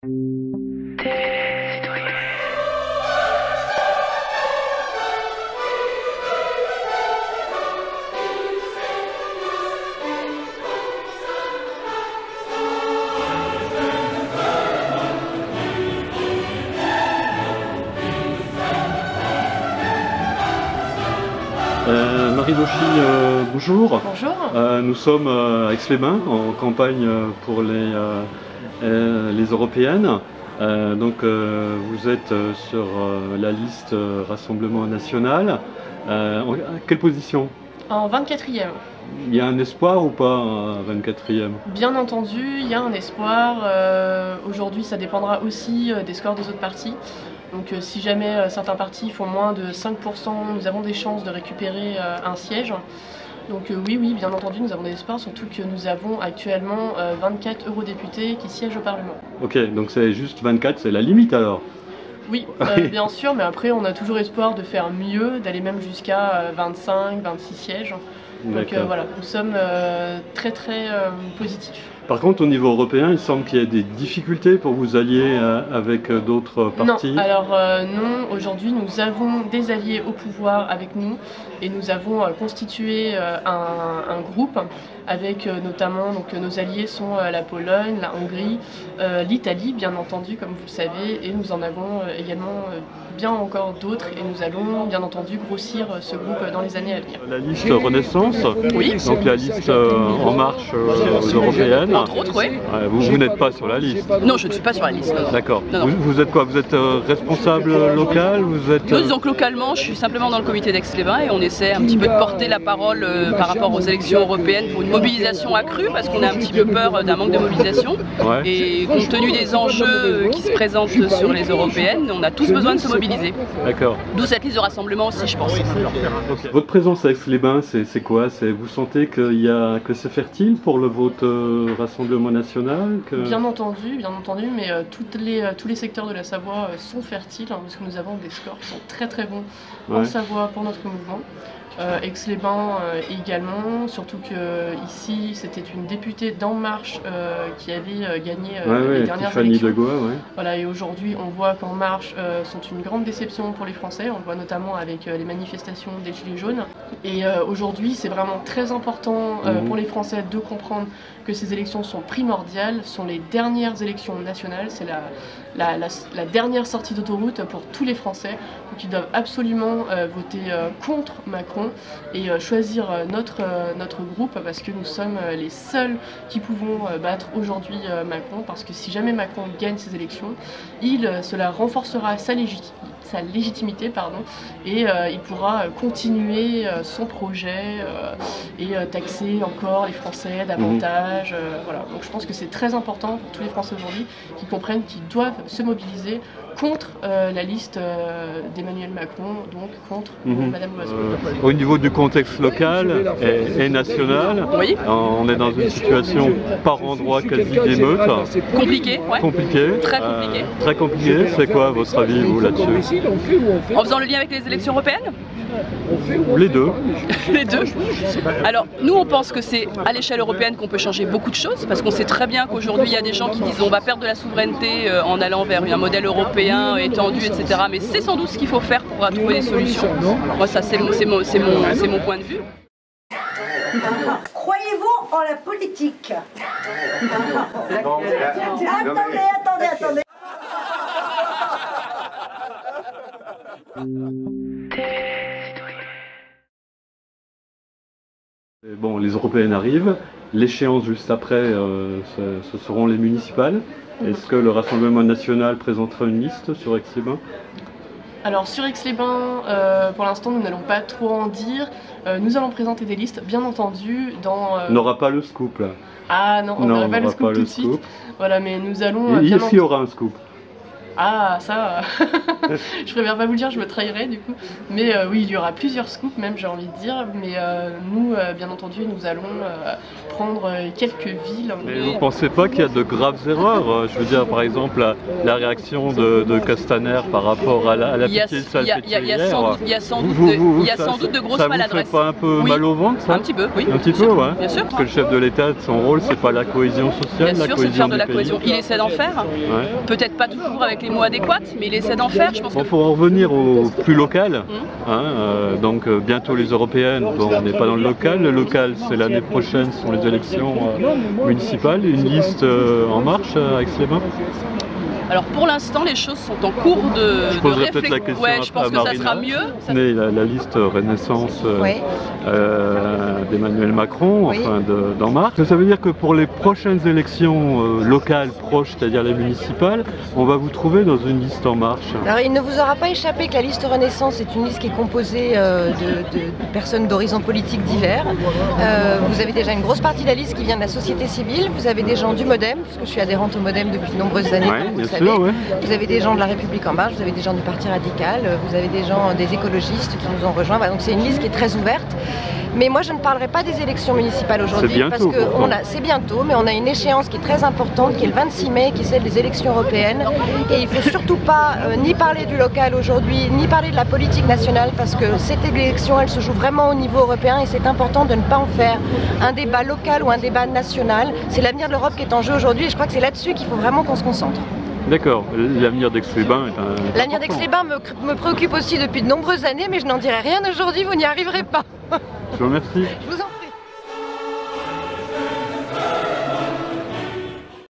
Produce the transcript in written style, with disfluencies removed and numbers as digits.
Marie Dauchy, bonjour. Bonjour. Nous sommes à Aix-les-Bains en campagne pour les européennes. Vous êtes sur la liste Rassemblement National. Quelle position? En 24e. Il y a un espoir ou pas à 24e? Bien entendu, il y a un espoir. Aujourd'hui, ça dépendra aussi des scores des autres partis. Donc si jamais certains partis font moins de 5%, nous avons des chances de récupérer un siège. Donc oui, bien entendu, nous avons des espoirs, surtout que nous avons actuellement 24 eurodéputés qui siègent au Parlement. Ok, donc c'est juste 24, c'est la limite alors? Oui, bien sûr, mais après on a toujours espoir de faire mieux, d'aller même jusqu'à 25, 26 sièges. Donc voilà, nous sommes très positifs. Par contre, au niveau européen, il semble qu'il y ait des difficultés pour vous allier avec d'autres partis. Non, alors non, aujourd'hui nous avons des alliés au pouvoir avec nous et nous avons constitué un groupe avec notamment, donc nos alliés sont la Pologne, la Hongrie, l'Italie bien entendu comme vous le savez, et nous en avons également bien encore d'autres et nous allons bien entendu grossir ce groupe dans les années à venir. La liste Renaissance, oui. Donc la liste En Marche aux européennes. Entre autres, oui. Vous n'êtes pas sur la liste? Non, je ne suis pas sur la liste. D'accord. Vous êtes quoi? Vous êtes responsable local? Vous êtes... Nous, donc localement, je suis simplement dans le comité d'Aix-les-Bains et on essaie un petit peu de porter la parole par rapport aux élections européennes pour une mobilisation accrue parce qu'on a un petit peu peur d'un manque de mobilisation. Ouais. Et compte tenu des enjeux qui se présentent sur les européennes, on a tous besoin de se mobiliser. D'accord. D'où cette liste de rassemblement aussi, je pense. Okay. Votre présence à Aix-les-Bains, c'est quoi? Vous sentez que c'est fertile pour le vote Rassemblement National Bien entendu, mais tous les secteurs de la Savoie sont fertiles parce que nous avons des scores qui sont très bons en Savoie pour notre mouvement. Aix-les-Bains également, surtout que ici c'était une députée d'En Marche qui avait gagné les dernières élections. De Gaulle, Voilà, et aujourd'hui on voit qu'En Marche sont une grande déception pour les Français, on le voit notamment avec les manifestations des Gilets jaunes. Et aujourd'hui c'est vraiment très important pour les Français de comprendre que ces élections sont primordiales, sont les dernières élections nationales, c'est la dernière sortie d'autoroute pour tous les Français, donc ils doivent absolument voter contre Macron et choisir notre groupe parce que nous sommes les seuls qui pouvons battre aujourd'hui Macron, parce que si jamais Macron gagne ces élections, cela renforcera sa légitimité et il pourra continuer son projet et taxer encore les Français davantage. Voilà. Donc je pense que c'est très important pour tous les Français aujourd'hui qui comprennent qu'ils doivent se mobiliser contre la liste d'Emmanuel Macron, donc contre Madame Loiseau. Au niveau du contexte local et national, on est dans une situation par endroit quasi d'émeute. Compliqué, ouais. Très compliqué. Très compliqué. C'est quoi votre avis, vous, là-dessus? En faisant le lien avec les élections européennes? Les deux. Les deux. Alors, nous, on pense que c'est à l'échelle européenne qu'on peut changer beaucoup de choses, parce qu'on sait très bien qu'aujourd'hui, il y a des gens qui disent on va perdre de la souveraineté en allant vers un modèle européen étendu, etc. Mais c'est sans doute ce qu'il faut faire pour trouver des solutions. Moi, ça, c'est mon point de vue. Croyez-vous en la politique? Attendez. Bon, les européennes arrivent, l'échéance juste après, ce seront les municipales. Est-ce que le Rassemblement National présentera une liste sur Aix-les-Bains? Alors sur Aix-les-Bains, pour l'instant nous n'allons pas trop en dire. Nous allons présenter des listes, bien entendu, dans... On n'aura pas le scoop là. Ah non, on n'aura pas le scoop tout de suite. Voilà, mais nous allons... Ici il y aura un scoop. Ah, ça, je préfère pas vous le dire, je me trahirais du coup. Mais oui, il y aura plusieurs scoops même, j'ai envie de dire. Mais nous, bien entendu, nous allons prendre quelques villes. Mais vous pensez pas qu'il y a de graves erreurs? Je veux dire, par exemple, la réaction de Castaner par rapport à la piquée salpêtrière. Il y a sans doute de grosses maladresses. Ça vous fait pas un peu mal au ventre, ça? Un petit peu, oui. Un petit peu, ouais. Bien sûr. Parce que le chef de l'État, son rôle, c'est pas la cohésion sociale, Bien sûr, c'est de faire de la pays. cohésion. Il essaie d'en faire. Ouais. Peut-être pas toujours avec les mots adéquats, mais il essaie d'en faire. Je pense Bon, pour en revenir au plus local, donc bientôt les européennes, bon, on n'est pas dans le local. Le local, c'est l'année prochaine, ce sont les élections municipales. Une liste en marche à Aix-les-Bains? Alors pour l'instant, les choses sont en cours de peut-être la question ouais, je pense à que ça Marina. sera mieux. Mais la liste Renaissance d'Emmanuel Macron, enfin d'En Marche. Ça veut dire que pour les prochaines élections locales proches, c'est-à-dire les municipales, on va vous trouver dans une liste En Marche. Alors il ne vous aura pas échappé que la liste Renaissance est une liste qui est composée de personnes d'horizons politiques divers. Vous avez déjà une grosse partie de la liste qui vient de la société civile, vous avez des gens du Modem, puisque je suis adhérente au Modem depuis de nombreuses années, comme vous le savez. Vous avez des gens de la République En Marche, vous avez des gens du Parti Radical, vous avez des gens, des écologistes qui nous ont rejoints. Voilà, donc c'est une liste qui est très ouverte. Mais moi je ne parlerai pas des élections municipales aujourd'hui parce que c'est bientôt, mais on a une échéance qui est très importante, qui est le 26 mai, qui est celle des élections européennes. Et il ne faut surtout pas ni parler du local aujourd'hui, ni parler de la politique nationale, parce que cette élection, elle se joue vraiment au niveau européen et c'est important de ne pas en faire un débat local ou un débat national. C'est l'avenir de l'Europe qui est en jeu aujourd'hui et je crois que c'est là-dessus qu'il faut vraiment qu'on se concentre. D'accord, l'avenir d'Aix-les-Bains est un... L'avenir d'Aix-les-Bains me préoccupe aussi depuis de nombreuses années, mais je n'en dirai rien aujourd'hui, vous n'y arriverez pas. Je vous remercie. Je vous en